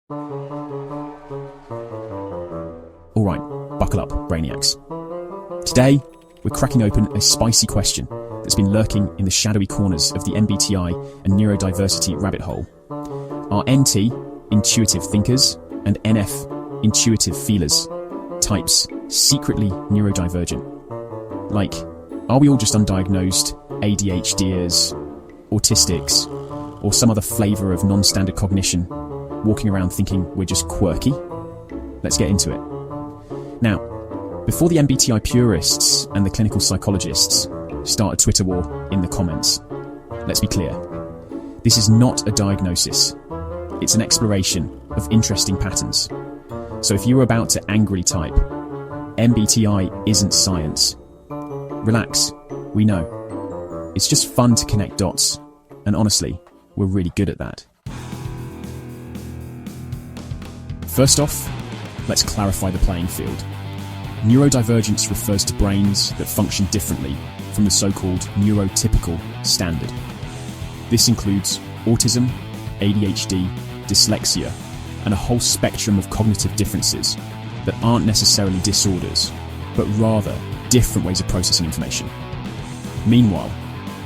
Alright, buckle up, Brainiacs. Today, we're cracking open a spicy question that's been lurking in the shadowy corners of the MBTI and neurodiversity rabbit hole. Are NT, intuitive thinkers, and NF, intuitive feelers, types secretly neurodivergent? Like, are we all just undiagnosed ADHDers, autistics, or some other flavour of non-standard cognition, walking around thinking we're just quirky? Let's get into it. Now, before the MBTI purists and the clinical psychologists start a Twitter war in the comments, let's be clear. This is not a diagnosis. It's an exploration of interesting patterns. So if you're about to angrily type, MBTI isn't science, relax, we know. It's just fun to connect dots, and honestly, we're really good at that. First off, let's clarify the playing field. Neurodivergence refers to brains that function differently from the so-called neurotypical standard. This includes autism, ADHD, dyslexia, and a whole spectrum of cognitive differences that aren't necessarily disorders, but rather different ways of processing information. Meanwhile,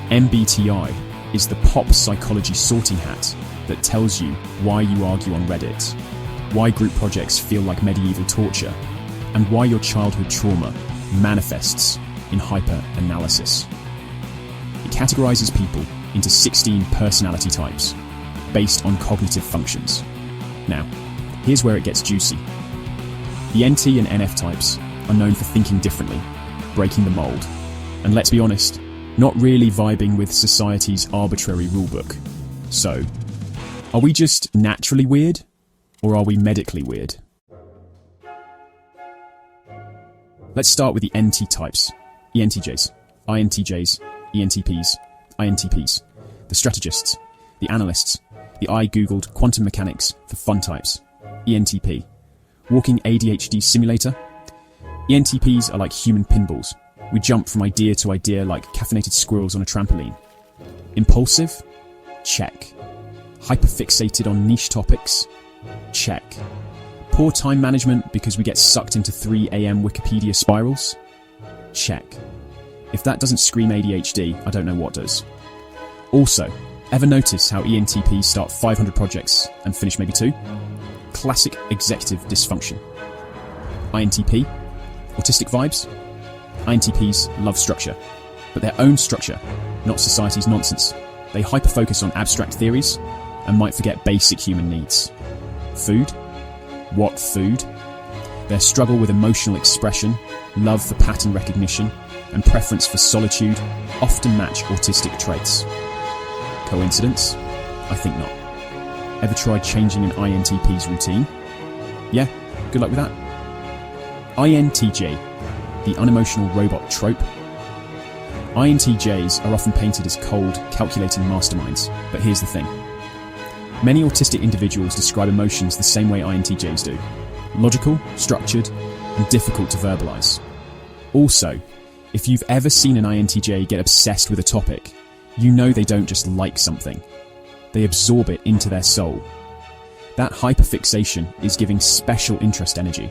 MBTI is the pop psychology sorting hat that tells you why you argue on Reddit, why group projects feel like medieval torture, and why your childhood trauma manifests in hyper-analysis. It categorizes people into 16 personality types based on cognitive functions. Now, here's where it gets juicy. The NT and NF types are known for thinking differently, breaking the mold, and let's be honest, not really vibing with society's arbitrary rulebook. So, are we just naturally weird, or are we medically weird? Let's start with the NT types. ENTJs, INTJs, ENTPs, INTPs, the strategists, the analysts, the I-googled quantum mechanics for fun types, ENTP, walking ADHD simulator. ENTPs are like human pinballs. We jump from idea to idea like caffeinated squirrels on a trampoline. Impulsive? Check. Hyperfixated on niche topics? Check. Poor time management because we get sucked into 3 AM Wikipedia spirals? Check. If that doesn't scream ADHD, I don't know what does. Also, ever notice how ENTPs start 500 projects and finish maybe 2? Classic executive dysfunction. INTP? Autistic vibes? INTPs love structure, but their own structure, not society's nonsense. They hyper-focus on abstract theories and might forget basic human needs. Food? What food? Their struggle with emotional expression, love for pattern recognition, and preference for solitude often match autistic traits. Coincidence? I think not. Ever tried changing an INTP's routine? Yeah, good luck with that. INTJ, the unemotional robot trope. INTJs are often painted as cold, calculating masterminds, but here's the thing. Many autistic individuals describe emotions the same way INTJs do. Logical, structured, and difficult to verbalize. Also, if you've ever seen an INTJ get obsessed with a topic, you know they don't just like something. They absorb it into their soul. That hyperfixation is giving special interest energy.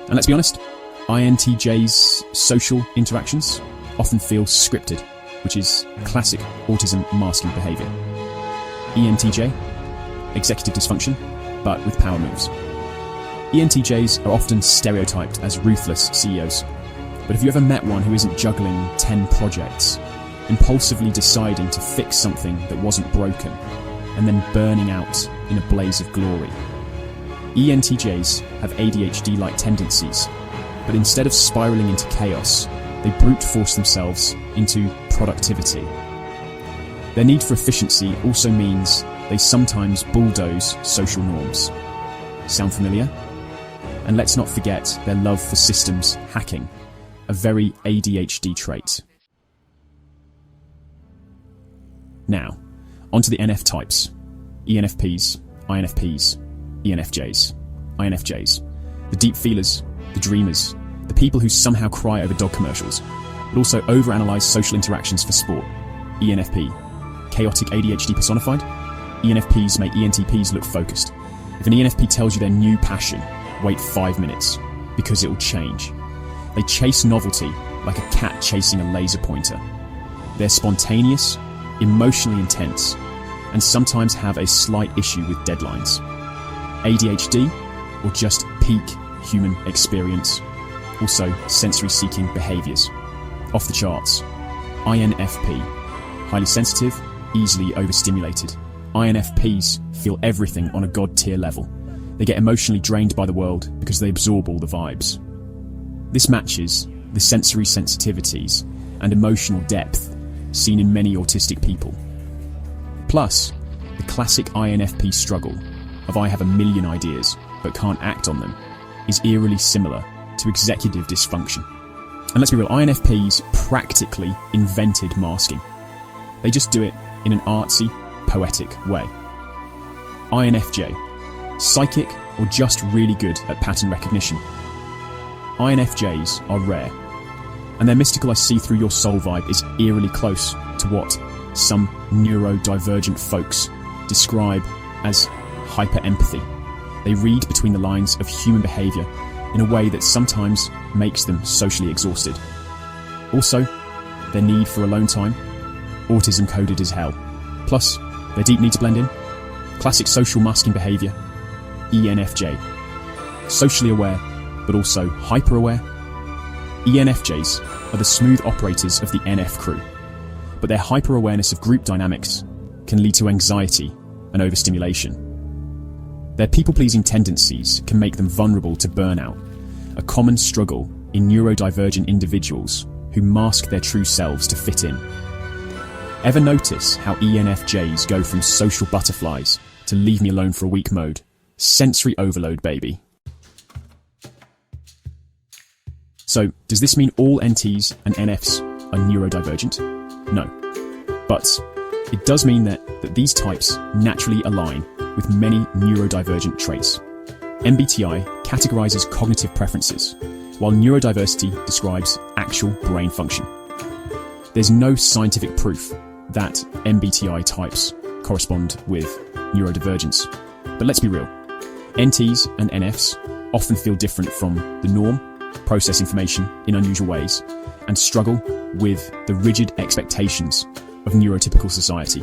And let's be honest, INTJs' social interactions often feel scripted, which is classic autism masking behavior. ENTJ? Executive dysfunction, but with power moves. ENTJs are often stereotyped as ruthless CEOs, but have you ever met one who isn't juggling 10 projects, impulsively deciding to fix something that wasn't broken, and then burning out in a blaze of glory? ENTJs have ADHD-like tendencies, but instead of spiraling into chaos, they brute force themselves into productivity. Their need for efficiency also means they sometimes bulldoze social norms. Sound familiar? And let's not forget their love for systems hacking, a very ADHD trait. Now, onto the NF types. ENFPs, INFPs, ENFJs, INFJs. The deep feelers, the dreamers, the people who somehow cry over dog commercials, but also overanalyze social interactions for sport. ENFP. Chaotic ADHD personified. ENFPs make ENTPs look focused. If an ENFP tells you their new passion, wait 5 minutes, because it will change. They chase novelty like a cat chasing a laser pointer. They're spontaneous, emotionally intense, and sometimes have a slight issue with deadlines. ADHD, or just peak human experience. Also, sensory-seeking behaviours. Off the charts. INFP, highly sensitive, easily overstimulated. INFPs feel everything on a god-tier level. They get emotionally drained by the world because they absorb all the vibes. This matches the sensory sensitivities and emotional depth seen in many autistic people. Plus, the classic INFP struggle of I have a million ideas but can't act on them is eerily similar to executive dysfunction. And let's be real, INFPs practically invented masking. They just do it in an artsy, poetic way. INFJ, psychic or just really good at pattern recognition. INFJs are rare, and their mystical I see through your soul vibe is eerily close to what some neurodivergent folks describe as hyper-empathy. They read between the lines of human behaviour in a way that sometimes makes them socially exhausted. Also, their need for alone time, autism coded as hell. Plus, their deep need to blend in, classic social masking behaviour, ENFJ. Socially aware, but also hyper-aware. ENFJs are the smooth operators of the NF crew, but their hyper-awareness of group dynamics can lead to anxiety and overstimulation. Their people-pleasing tendencies can make them vulnerable to burnout, a common struggle in neurodivergent individuals who mask their true selves to fit in. Ever notice how ENFJs go from social butterflies to leave me alone for a week mode? Sensory overload, baby. So, does this mean all NTs and NFs are neurodivergent? No. But it does mean that these types naturally align with many neurodivergent traits. MBTI categorizes cognitive preferences, while neurodiversity describes actual brain function. There's no scientific proof that MBTI types correspond with neurodivergence. But let's be real, NTs and NFs often feel different from the norm, process information in unusual ways, and struggle with the rigid expectations of neurotypical society.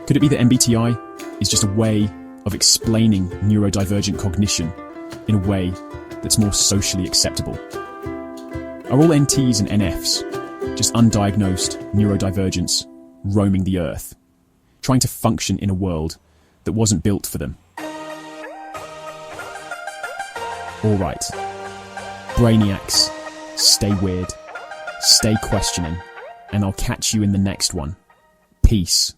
Could it be that MBTI is just a way of explaining neurodivergent cognition in a way that's more socially acceptable? Are all NTs and NFs just undiagnosed neurodivergents roaming the earth, trying to function in a world that wasn't built for them? Alright, brainiacs, stay weird, stay questioning, and I'll catch you in the next one. Peace.